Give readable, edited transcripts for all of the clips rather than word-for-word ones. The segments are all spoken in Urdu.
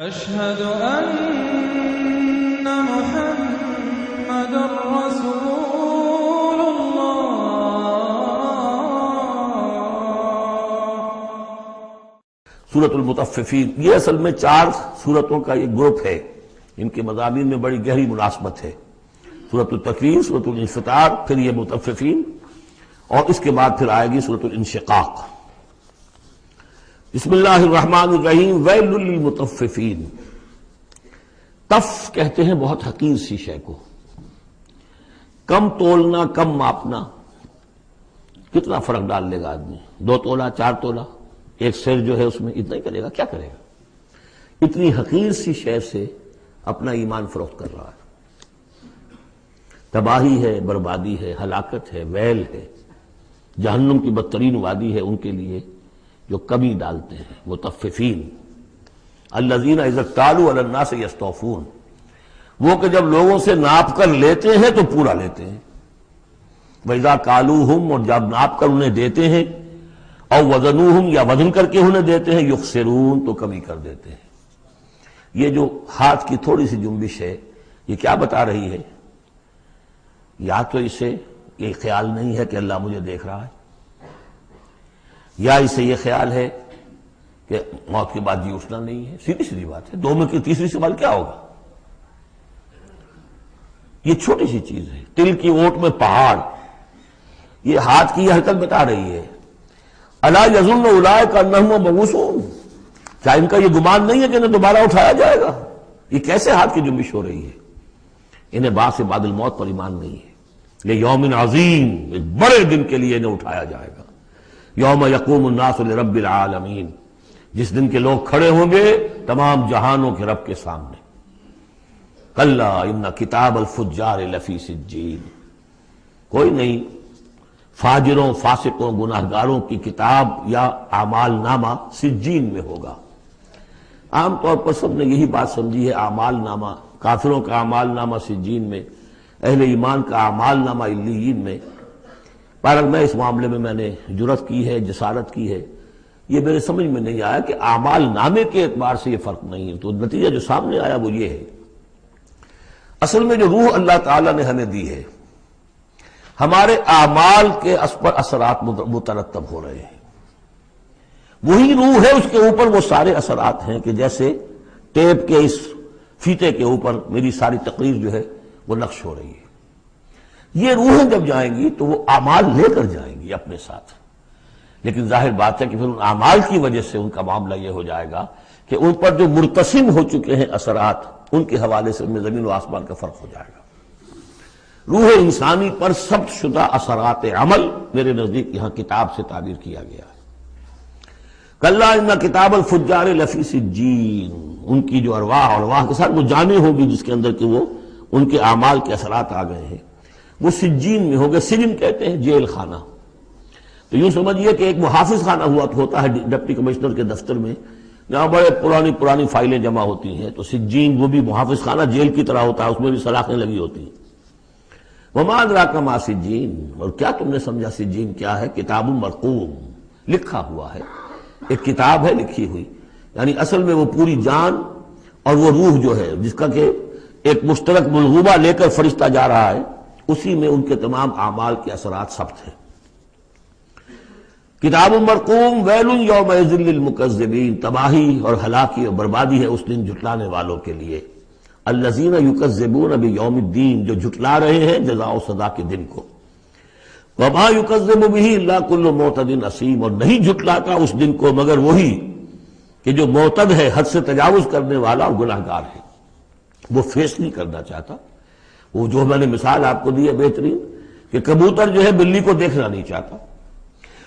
أشهد أن محمد رسول الله۔ سورۃ المطففین یہ اصل میں 4 سورتوں کا ایک گروپ ہے، ان کے مضامین میں بڑی گہری مناسبت ہے۔ سورۃ التکویر، سورۃ الانفطار، پھر یہ مطففین، اور اس کے بعد پھر آئے گی سورۃ الانشقاق۔ بسم اللہ الرحمن الرحیم۔ ویل للمطففین، طف کہتے ہیں بہت حقیر سی شے کو، کم تولنا، کم ماپنا، کتنا فرق ڈال لے گا آدمی؟ 2 تولہ 4 تولہ، ایک سر جو ہے اس میں اتنا ہی کرے گا، کیا کرے گا؟ اتنی حقیر سی شے سے اپنا ایمان فروخت کر رہا ہے۔ تباہی ہے، بربادی ہے، ہلاکت ہے، ویل ہے، جہنم کی بدترین وادی ہے ان کے لیے جو کمی ڈالتے ہیں۔ مطففین الذین اذا اکتالوا علی الناس یستوفون، وہ کہ جب لوگوں سے ناپ کر لیتے ہیں تو پورا لیتے ہیں۔ وَإِذَا كَالُوهُمْ، اور جب ناپ کر انہیں دیتے ہیں، اور وزنوہم، یا وزن کر کے انہیں دیتے ہیں، یخسرون، تو کمی کر دیتے ہیں۔ یہ جو ہاتھ کی تھوڑی سی جنبش ہے، یہ کیا بتا رہی ہے؟ یا تو اسے یہ خیال نہیں ہے کہ اللہ مجھے دیکھ رہا ہے، یا اسے یہ خیال ہے کہ موت کے بعد جی اٹھنا نہیں ہے۔ سیدھی سیدھی بات ہے، 2 میں کی تیسری سوال کیا ہوگا؟ یہ چھوٹی سی چیز ہے، تل کی اوٹ میں پہاڑ، یہ ہاتھ کی یہ حرکت بتا رہی ہے۔ الا یظن اولئک انہم مبعوثون، کیا ان کا یہ گمان نہیں ہے کہ انہیں دوبارہ اٹھایا جائے گا؟ یہ کیسے ہاتھ کی جنبش ہو رہی ہے؟ انہیں بعث بعد الموت پر ایمان نہیں ہے۔ یہ یوم عظیم، ایک بڑے دن کے لیے انہیں اٹھایا جائے گا۔ یوم یقوم الناس لرب العالمین، جس دن کے لوگ کھڑے ہوں گے تمام جہانوں کے رب کے سامنے۔ کلا ان کتاب الفجار لفی سجین، کوئی نہیں، فاجروں، فاسقوں، گناہگاروں کی کتاب یا اعمال نامہ سجین میں ہوگا۔ عام طور پر سب نے یہی بات سمجھی ہے، اعمال نامہ، کافروں کا اعمال نامہ سجین میں، اہل ایمان کا اعمال نامہ علیین میں۔ پر میں اس معاملے میں نے جرات کی ہے، جسارت کی ہے، یہ میرے سمجھ میں نہیں آیا کہ اعمال نامے کے اعتبار سے یہ فرق نہیں ہے۔ تو نتیجہ جو سامنے آیا وہ یہ ہے، اصل میں جو روح اللہ تعالیٰ نے ہمیں دی ہے، ہمارے اعمال کے پر اثرات مترتب ہو رہے ہیں۔ وہی روح ہے، اس کے اوپر وہ سارے اثرات ہیں کہ جیسے ٹیپ کے اس فیتے کے اوپر میری ساری تقریر جو ہے وہ نقش ہو رہی ہے۔ یہ روحیں جب جائیں گی تو وہ اعمال لے کر جائیں گی اپنے ساتھ، لیکن ظاہر بات ہے کہ پھر ان اعمال کی وجہ سے ان کا معاملہ یہ ہو جائے گا کہ ان پر جو مرتسم ہو چکے ہیں اثرات، ان کے حوالے سے ان میں زمین و آسمان کا فرق ہو جائے گا۔ روح انسانی پر ثبت شدہ اثرات عمل میرے نزدیک یہاں کتاب سے تعبیر کیا گیا ہے۔ کلا ان کتاب الفجار لفی سجین، ان کی جو ارواح کے ساتھ وہ جانیں ہوگی جس کے اندر کہ وہ ان کے اعمال کے اثرات آ گئے ہیں، وہ سجین میں ہو گئے۔ سجن کہتے ہیں جیل خانہ، تو یوں سمجھیے کہ ایک محافظ خانہ ہوتا ہے ڈپٹی کمشنر کے دفتر میں، جہاں بڑے پرانی فائلیں جمع ہوتی ہیں، تو سجین وہ بھی محافظ خانہ جیل کی طرح ہوتا ہے، اس میں بھی سلاخیں لگی ہوتی ہیں۔ وما ادراک ما سجین، اور کیا تم نے سمجھا سجین کیا ہے؟ کتاب مرقوم، لکھا ہوا ہے، ایک کتاب ہے لکھی ہوئی، یعنی اصل میں وہ پوری جان اور وہ روح جو ہے جس کا کہ ایک مشترک ملغوبہ لے کر فرشتہ جا رہا ہے، اسی میں ان کے تمام اعمال کے اثرات ثبت ہیں۔ کتاب مرقوم ویل یومئذ للمکذبین، تباہی اور ہلاکی اور بربادی ہے اس دن جھٹلانے والوں کے لیے۔ الذین یکذبون بیوم الدین، جو جھٹلا رہے ہیں جزا و سزا کے دن کو۔ وما یکذب بہ الا کل معتد اثیم، اور نہیں جھٹلاتا اس دن کو مگر وہی کہ جو معتد ہے، حد سے تجاوز کرنے والا اور گناہگار ہے، وہ فیس نہیں کرنا چاہتا۔ وہ جو میں نے مثال آپ کو دی ہے بہترین، کہ کبوتر جو ہے بلی کو دیکھنا نہیں چاہتا۔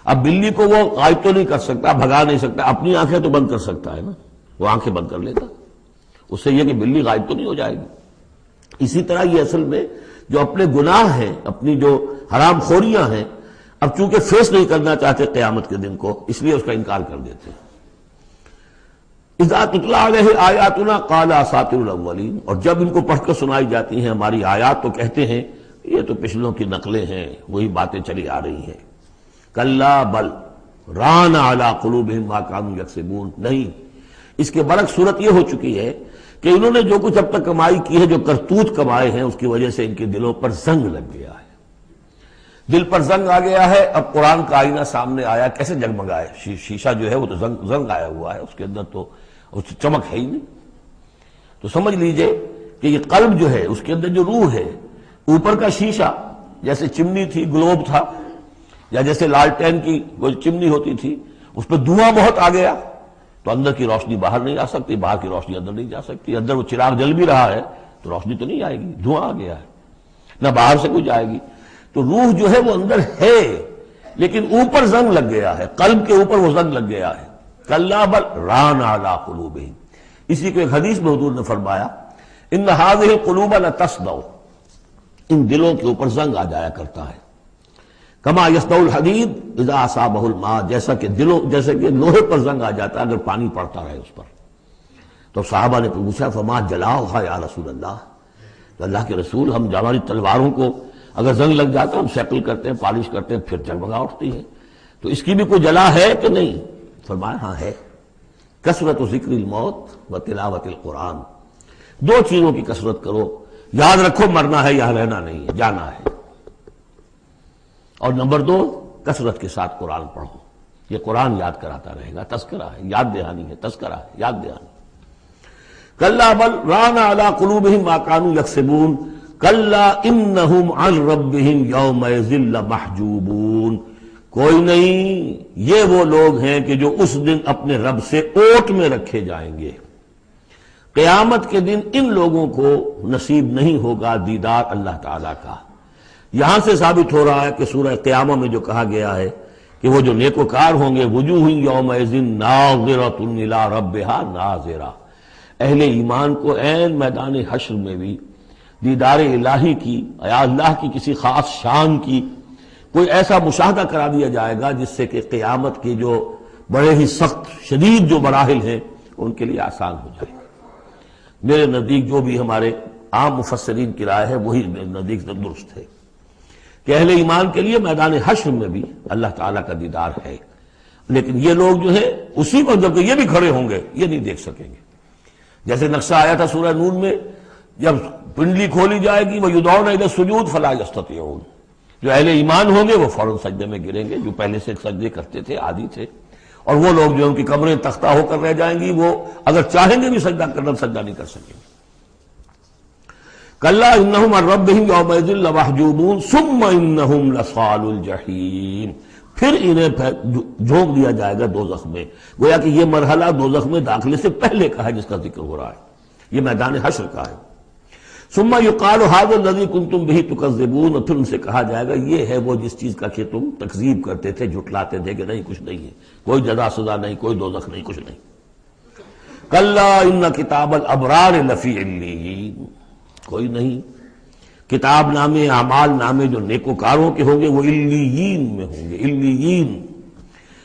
اب بلی کو وہ غائب تو نہیں کر سکتا، بھگا نہیں سکتا، اپنی آنکھیں تو بند کر سکتا ہے نا، وہ آنکھیں بند کر لیتا، اس سے یہ کہ بلی غائب تو نہیں ہو جائے گی۔ اسی طرح یہ اصل میں جو اپنے گناہ ہیں، اپنی جو حرام خوریاں ہیں، اب چونکہ فیس نہیں کرنا چاہتے قیامت کے دن کو، اس لیے اس کا انکار کر دیتے ہیں۔ اذا تتلی علیہ آیاتنا قال اساطیر الاولین، اور جب ان کو پڑھ کر سنائی جاتی ہیں ہماری آیات تو کہتے ہیں یہ تو پچھلوں کی نقلیں ہیں، وہی باتیں چلی آ رہی ہیں۔ کلا بل ران علی قلوبہم ما کانوا یکسبون، نہیں، اس کے برعکس صورت یہ ہو چکی ہے کہ انہوں نے جو کچھ اب تک کمائی کی ہے، جو کرتوت کمائے ہیں، اس کی وجہ سے ان کے دلوں پر زنگ لگ گیا ہے، دل پر زنگ آ گیا ہے۔ اب قرآن کا آئینہ سامنے آیا، کیسے جگمگائے؟ شیشہ جو ہے وہ تو زنگ آیا ہوا ہے، اس کے اندر تو اس چمک ہے ہی نہیں۔ تو سمجھ لیجئے کہ یہ قلب جو ہے، اس کے اندر جو روح ہے، اوپر کا شیشہ جیسے چمنی تھی، گلوب تھا، یا جیسے لالٹین کی وہ چمنی ہوتی تھی، اس پہ دھواں بہت آ گیا تو اندر کی روشنی باہر نہیں آ سکتی، باہر کی روشنی اندر نہیں جا سکتی۔ اندر وہ چراغ جل بھی رہا ہے تو روشنی تو نہیں آئے گی، دھواں آ گیا ہے، نہ باہر سے کچھ آئے گی۔ تو روح جو ہے وہ اندر ہے، لیکن اوپر زنگ لگ گیا ہے، قلب کے اوپر وہ زنگ لگ گیا ہے۔ کلا بل ران علی قلوبہم، اسی کو ایک حدیث میں حضور نے فرمایا ان هذه القلوب لتصدع، ان دلوں کے اوپر زنگ آ جایا کرتا ہے، کما یصدع الحدید اذا اصابہ الماء، جیسے کہ لوہے پر زنگ آ جاتا ہے اگر پانی پڑتا رہے اس پر۔ تو صحابہ نے پوچھا فما جلاؤھا یا رسول اللہ، تو اللہ کے رسول، ہم ہماری تلواروں کو اگر زنگ لگ جاتا ہم شیکل کرتے ہیں، پالش کرتے ہیں، پھر جگمگا اٹھتی ہے، تو اس کی بھی کوئی جلا ہے کہ نہیں؟ فرمایا ہاں ہے، کثرت ذکر الموت و تلاوت القرآن، دو چیزوں کی کثرت کرو، یاد رکھو مرنا ہے، یہاں رہنا نہیں ہے، جانا ہے، اور نمبر دو کثرت کے ساتھ قرآن پڑھو، یہ قرآن یاد کراتا رہے گا، تذکرہ ہے، یاد دہانی ہے، تذکرہ ہے، یاد دہانی۔ کلا بل ران علی قلوبہم ما کانوا یکسبون کلا انہم عن ربہم یومئذ لمحجوبون، کوئی نہیں، یہ وہ لوگ ہیں کہ جو اس دن اپنے رب سے اوٹ میں رکھے جائیں گے۔ قیامت کے دن ان لوگوں کو نصیب نہیں ہوگا دیدار اللہ تعالیٰ کا۔ یہاں سے ثابت ہو رہا ہے کہ سورہ قیامہ میں جو کہا گیا ہے کہ وہ جو نیکوکار ہوں گے، وجوہ یومئذ ناظرۃ الی ربہا ناظرہ، اہل ایمان کو عین میدان حشر میں بھی دیدار الہی کی، یا اللہ کی کسی خاص شان کی کوئی ایسا مشاہدہ کرا دیا جائے گا جس سے کہ قیامت کے جو بڑے ہی سخت شدید جو مراحل ہیں ان کے لیے آسان ہو جائے گا۔ میرے نزدیک جو بھی ہمارے عام مفسرین کی رائے ہے وہی میرے نزدیک درست ہے کہ اہل ایمان کے لیے میدان حشر میں بھی اللہ تعالیٰ کا دیدار ہے، لیکن یہ لوگ جو ہے اسی وقت جب یہ بھی کھڑے ہوں گے یہ نہیں دیکھ سکیں گے۔ جیسے نقشہ آیا تھا سورہ نون میں، جب پنڈلی کھولی جائے گی وَيُدْعَوْنَ إِلَى السُّجُودِ فَلَا يَسْتَطِيعُونَ، جو اہل ایمان ہوں گے وہ فوراً سجدے میں گریں گے، جو پہلے سے سجدے کرتے تھے، عادی تھے، اور وہ لوگ جو ان کی کمریں تختہ ہو کر رہ جائیں گی وہ اگر چاہیں گے بھی سجدہ کرنا سجدہ نہیں کر سکیں گے۔ کلا انہم عن ربہم یومئذ لمحجوبون ثم انہم لصالو الجحیم، پھر انہیں جھونک دیا جائے گا دوزخ میں۔ گویا کہ یہ مرحلہ دوزخ میں داخلے سے پہلے کا ہے جس کا ذکر ہو رہا ہے، یہ میدان حشر کا ہے۔ ثم یقال ھذا الذی کنتم بہ تکذبون، اور پھر ان سے کہا جائے گا یہ ہے وہ جس چیز کا کہ تم تکذیب کرتے تھے، جھٹلاتے تھے کہ نہیں کچھ نہیں ہے، کوئی جزا سزا نہیں، کوئی دوزخ نہیں، کچھ نہیں۔ کلا ان کتاب الابرار لفی علیین، کوئی نہیں، کتاب نامے، اعمال نامے جو نیکوکاروں کے ہوں گے وہ علیین میں ہوں گے، علیین۔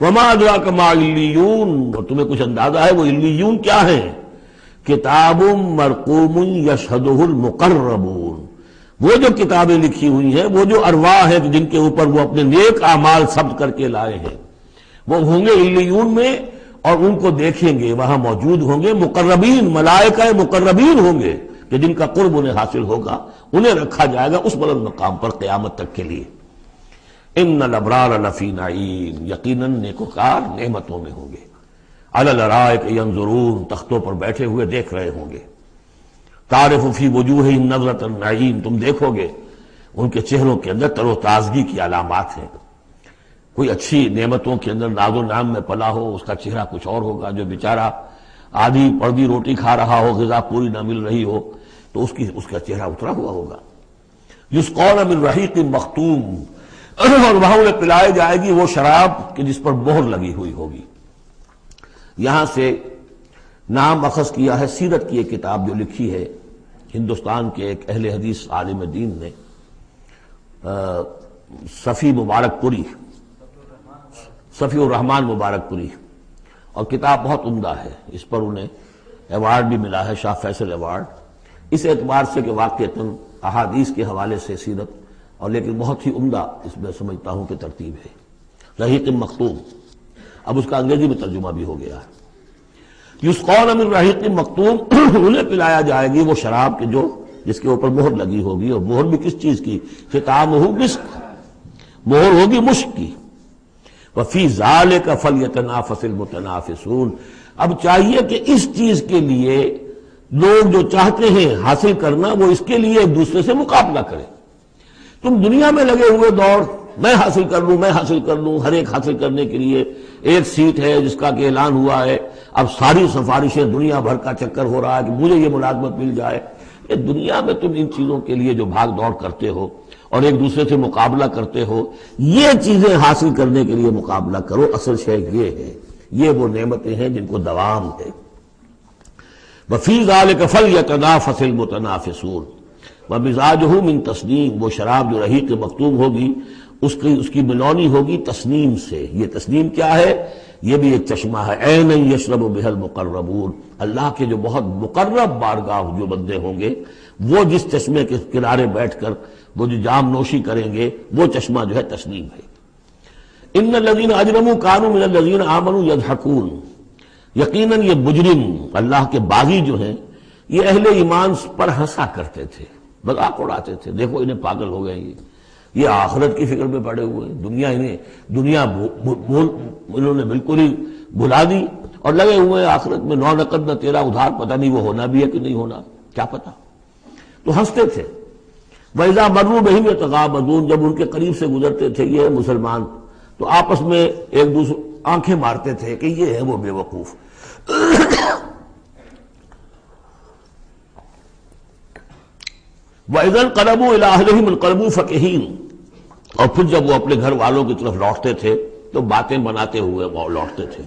وما ادراک ما علیون، اور تمہیں کچھ اندازہ ہے وہ علیون کیا ہیں؟ کتاب مرقوم یشہدہ المقربون، وہ جو کتابیں لکھی ہوئی ہیں، وہ جو ارواح ہیں جن کے اوپر وہ اپنے نیک اعمال ثبت کر کے لائے ہیں، وہ ہوں گے علیون میں، اور ان کو دیکھیں گے، وہاں موجود ہوں گے مقربین، ملائکہ مقربین ہوں گے کہ جن کا قرب انہیں حاصل ہوگا، انہیں رکھا جائے گا اس بلند مقام پر قیامت تک کے لیے۔ ان الابرار لفی نعیم، یقیناً نیکوکار نعمتوں میں ہوں گے، علی الارائک ینظرون، تختوں پر بیٹھے ہوئے دیکھ رہے ہوں گے۔ تعرف فی وجوہہم نظرۃ النعیم، تم دیکھو گے ان کے چہروں کے اندر تر و تازگی کی علامات ہیں۔ کوئی اچھی نعمتوں کے اندر ناز و نعم میں پلا ہو، اس کا چہرہ کچھ اور ہوگا، جو بیچارہ آدھی پردی روٹی کھا رہا ہو، غذا پوری نہ مل رہی ہو تو اس کا چہرہ اترا ہوا ہوگا۔ یسقون من رحیق مختوم، اور وہاں انہیں پلائے جائے گی وہ شراب کہ جس پر مہر لگی ہوئی ہوگی۔ یہاں سے نام اخذ کیا ہے سیرت کی ایک کتاب جو لکھی ہے ہندوستان کے ایک اہل حدیث عالم دین نے، صفی مبارک پوری، صفی الرحمان مبارک پوری، اور کتاب بہت عمدہ ہے، اس پر انہیں ایوارڈ بھی ملا ہے، شاہ فیصل ایوارڈ، اس اعتبار سے کہ واقعتاً احادیث کے حوالے سے سیرت، اور لیکن بہت ہی عمدہ اس میں سمجھتا ہوں کہ ترتیب ہے۔ رحیق مختوم، اب اس کا انگریزی میں ترجمہ بھی ہو گیا ہے۔ یسقون من رحیق مختوم، انہیں پلایا جائے گی وہ شراب کے جو جس کے اوپر مہر لگی ہوگی، اور مہر بھی کس چیز کی؟ ختامہ مسک، مہر ہوگی مشک کی۔ وفی ذالک فلیتنافس المتنافسون، اب چاہیے کہ اس چیز کے لیے لوگ جو چاہتے ہیں حاصل کرنا، وہ اس کے لیے ایک دوسرے سے مقابلہ کریں۔ تم دنیا میں لگے ہوئے دوڑ، میں حاصل کر لوں، میں حاصل کر لوں، ہر ایک حاصل کرنے کے لیے ایک سیٹ ہے جس کا کہ اعلان ہوا ہے، اب ساری سفارشیں دنیا بھر کا چکر ہو رہا ہے کہ مجھے یہ ملازمت مل جائے۔ یہ دنیا میں تم ان چیزوں کے لیے جو بھاگ دوڑ کرتے ہو اور ایک دوسرے سے مقابلہ کرتے ہو، یہ چیزیں حاصل کرنے کے لیے مقابلہ کرو۔ اصل شے یہ ہے، یہ وہ نعمتیں ہیں جن کو دوام ہے۔ وفی ذالک فلیتنافس المتنافسون ومزاجہ من تسنیم، وہ شراب جو رحیق مختوم ہوگی اس کی ملونی ہوگی تسنیم سے۔ یہ تسنیم کیا ہے؟ یہ بھی ایک چشمہ ہے، عین یشرب بہ المقربون، اللہ کے جو بہت مقرب بارگاہ جو بندے ہوں گے وہ جس چشمے کے کنارے بیٹھ کر وہ جو جام نوشی کریں گے، وہ چشمہ جو ہے تسنیم ہے۔ ان الذین اجرموا کانوا من الذین آمنوا یضحکون، یقیناً یہ مجرم اللہ کے باغی جو ہیں یہ اہل ایمان پر ہنسا کرتے تھے، مذاق اڑاتے تھے، دیکھو انہیں پاگل ہو گئے یہ آخرت کی فکر میں پڑے ہوئے ہیں، دنیا انہوں نے بالکل ہی بھلا دی اور لگے ہوئے آخرت میں، نو نقد نہ تیرا ادھار، پتہ نہیں وہ ہونا بھی ہے کہ نہیں ہونا، کیا پتہ، تو ہنستے تھے۔ وَإِذَا مَرُّوا بِهِمْ يَتَغَامَزُونَ، جب ان کے قریب سے گزرتے تھے یہ مسلمان تو آپس میں ایک دوسرے آنکھیں مارتے تھے کہ یہ ہے وہ بے وقوف۔ وَإِذَا انقلبوا إِلَىٰ أَهْلِهِمْ انقلبوا فَكِهِينَ، اور پھر جب وہ اپنے گھر والوں کی طرف لوٹتے تھے تو باتیں بناتے ہوئے وہ لوٹتے تھے۔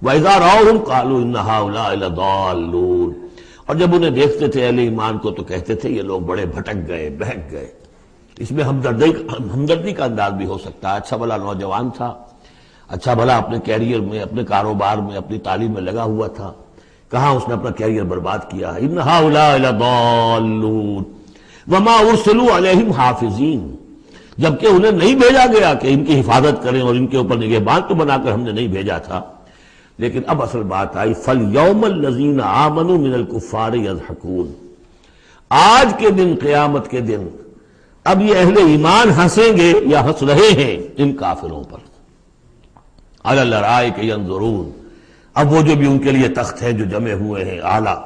وَإِذَا رَأَوْهُمْ قَالُوا إِنَّ هَٰؤُلَاءِ لَضَالُّونَ، اور جب انہیں دیکھتے تھے اہل ایمان کو تو کہتے تھے یہ لوگ بڑے بھٹک گئے، بہک گئے۔ اس میں ہمدردی کا انداز بھی ہو سکتا ہے، اچھا بھلا نوجوان تھا، اچھا بھلا اپنے کیریئر میں، اپنے کاروبار میں، اپنی تعلیم میں لگا ہوا تھا، کہاں اس نے اپنا کیریئر برباد کیا ہے۔ ان ہؤلاء لضالون وما ارسلوا علیہم حافظین، جبکہ انہیں نہیں بھیجا گیا کہ ان کی حفاظت کریں اور ان کے اوپر نگہبان تو بنا کر ہم نے نہیں بھیجا تھا۔ لیکن اب اصل بات آئی، فَالْيَوْمَ الَّذِينَ آمَنُوا مِنَ الْكُفَّارِ يَضْحَكُونَ، آج کے دن، قیامت کے دن، اب یہ اہل ایمان ہنسیں گے یا ہنس رہے ہیں ان کافروں پر۔ عَلَى الْأَرَائِكَ يَنظُرُونَ، اب وہ جو بھی ان کے لیے تخت ہیں جو جمے ہوئے ہیں اعلیٰ،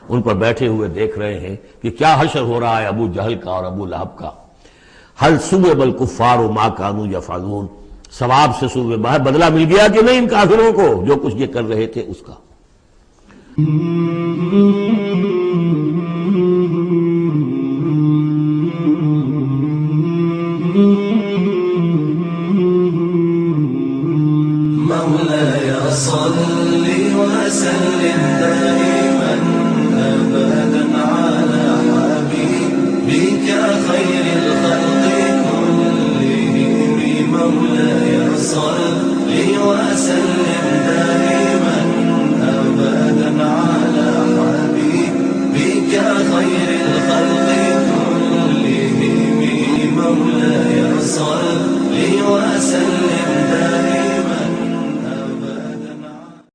ان پر بیٹھے ہوئے دیکھ رہے ہیں کہ کیا حشر ہو رہا ہے ابو جہل کا اور ابو لہب کا۔ هل ثوب الكفار ما كانوا يفعلون، ثواب سے صوبے باہر بدلہ مل گیا کہ نہیں ان کافروں کو جو کچھ یہ کر رہے تھے اس کا۔ مولاي صل وسلم دائما ابدا على حبيبك خير الخلق كلهم، مولاي صل وسلم دائما ابدا على حبيبك خير الخلق كلهم، مولاي صل وسلم دائما